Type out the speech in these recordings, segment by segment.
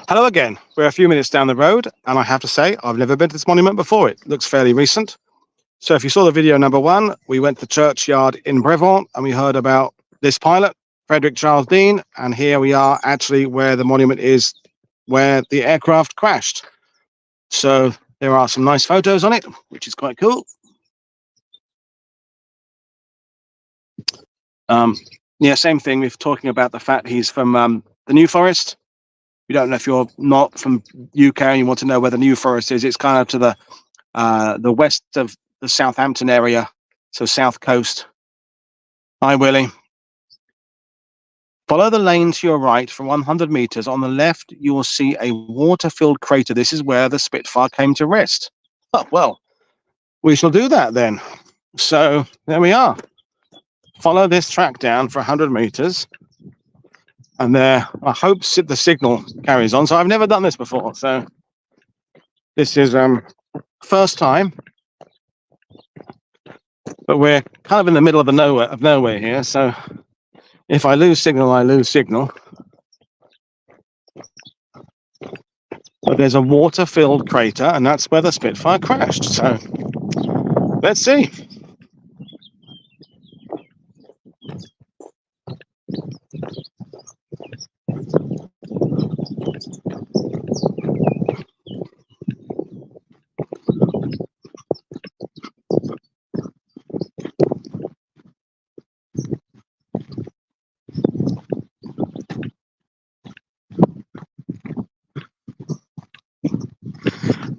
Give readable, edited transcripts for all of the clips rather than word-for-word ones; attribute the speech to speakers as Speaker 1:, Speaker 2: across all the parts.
Speaker 1: Hello again. We're a few minutes down the road, and I have to say, I've never been to this monument before. It looks fairly recent. So if you saw the video number 1, we went to the churchyard in Brevands, and we heard about this pilot, Frederick Charles Dean, and here we are actually where the monument is, where the aircraft crashed. So there are some nice photos on it, which is quite cool. Yeah, same thing. We're talking about the fact he's from the New Forest. You don't know if you're not from UK and you want to know where the New Forest is. It's kind of to the west of the Southampton area, so south coast. Hi, Willie. Follow the lane to your right for 100 meters. On the left, you will see a water-filled crater. This is where the Spitfire came to rest. Oh, well, we shall do that then. So there we are. Follow this track down for 100 meters. And there, I hope the signal carries on. So I've never done this before. So this is first time. But we're kind of in the middle of nowhere here. So if I lose signal, I lose signal. But there's a water-filled crater, and that's where the Spitfire crashed. So let's see.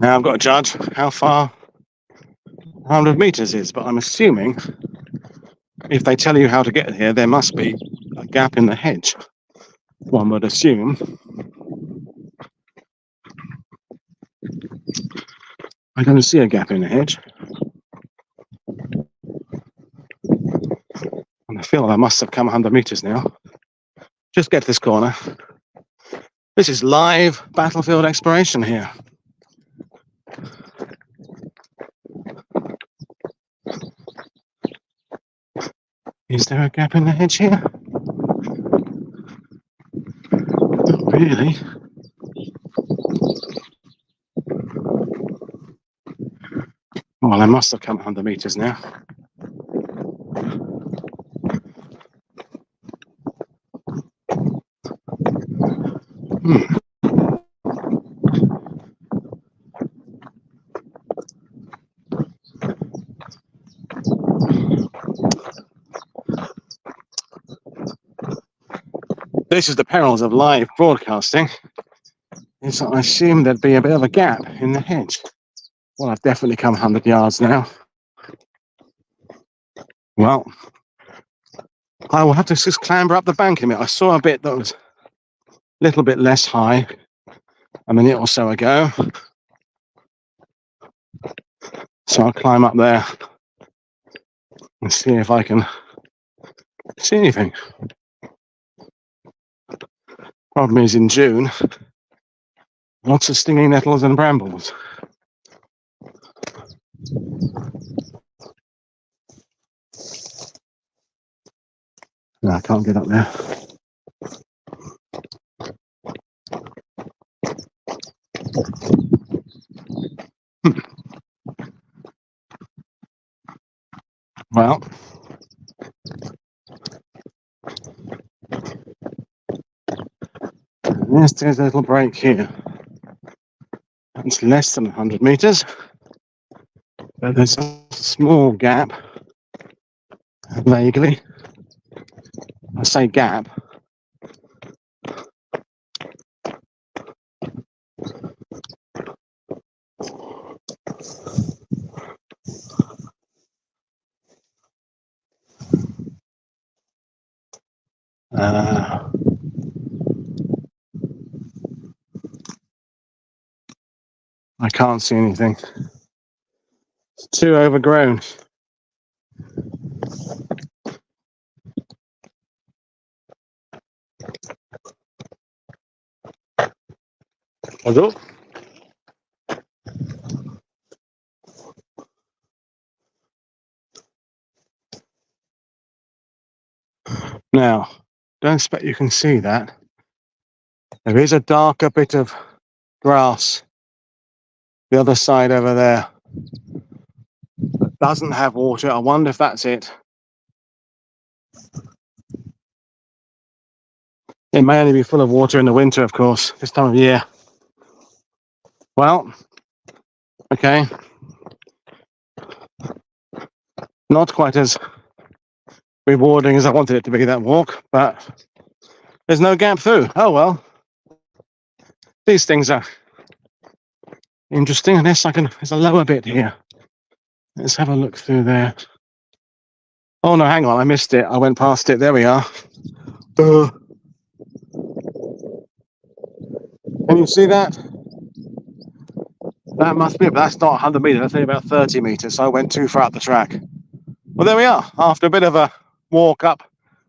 Speaker 1: Now I've got to judge how far 100 meters is, but I'm assuming if they tell you how to get here, there must be a gap in the hedge, one would assume. I don't see a gap in the hedge. And I feel I must have come 100 meters now. Just get to this corner. This is live battlefield exploration here. Is there a gap in the hedge here? Not really. Well, I must have come 100 meters now. This is the perils of live broadcasting. Is I assume there'd be a bit of a gap in the hedge. Well, I've definitely come 100 yards now. Well, I will have to just clamber up the bank a minute. I saw a bit that was a little bit less high a minute or so ago. So I'll climb up there and see if I can see anything. Problem is, in June, lots of stinging nettles and brambles. No, I can't get up there. Well, there's a little break here. It's less than 100 meters, but there's a small gap, vaguely. I say gap. I can't see anything. It's too overgrown. Hello? Now, don't expect you can see that. There is a darker bit of grass the other side over there that doesn't have water. I wonder if that's it. It may only be full of water in the winter, of course, this time of year. Well, okay. Not quite as rewarding as I wanted it to be, that walk, but there's no gap through. Oh well. These things are interesting. Unless I can, there's a lower bit here. Let's have a look through there. Oh no, hang on, I missed it. I went past it. There we are. Can you see that? That must be, but that's not 100 meters, that's only about 30 meters, so I went too far up the track. Well, there we are. After a bit of a walk up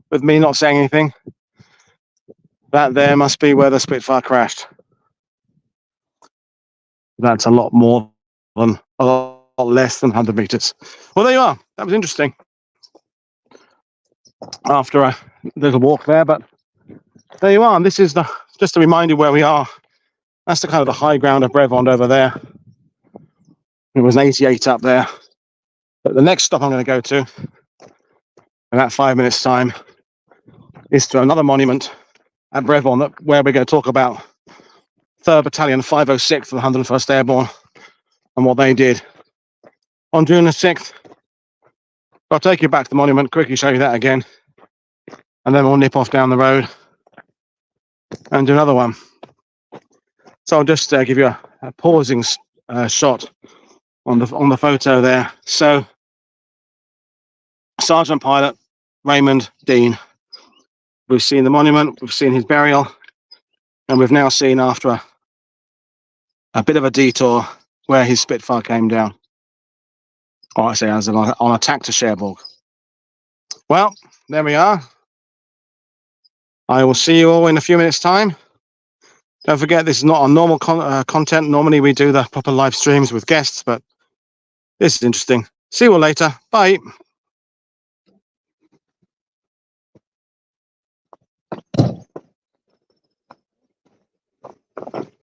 Speaker 1: with me not saying anything, that there must be where the Spitfire crashed. That's a lot more than, a lot less than 100 meters. Well, there you are. That was interesting. After a little walk there, but there you are. And this is the, just to remind you where we are. That's the kind of the high ground of Brevands over there. It was an 88 up there. But the next stop I'm going to go to in about 5 minutes' time is to another monument at Brevands, where we're going to talk about 3rd Battalion 506th of the 101st Airborne and what they did on June the 6th. I'll take you back to the monument, quickly show you that again, and then we'll nip off down the road and do another one. So I'll just give you a pausing shot on the photo there. So Sergeant Pilot Raymond Dean. We've seen the monument, we've seen his burial, and we've now seen, after a bit of a detour, where his Spitfire came down. Or I say as on attack to Cherbourg. Well, there we are. I will see you all in a few minutes' time. Don't forget, this is not our normal content. Normally we do the proper live streams with guests, but this is interesting. See you all later. Bye.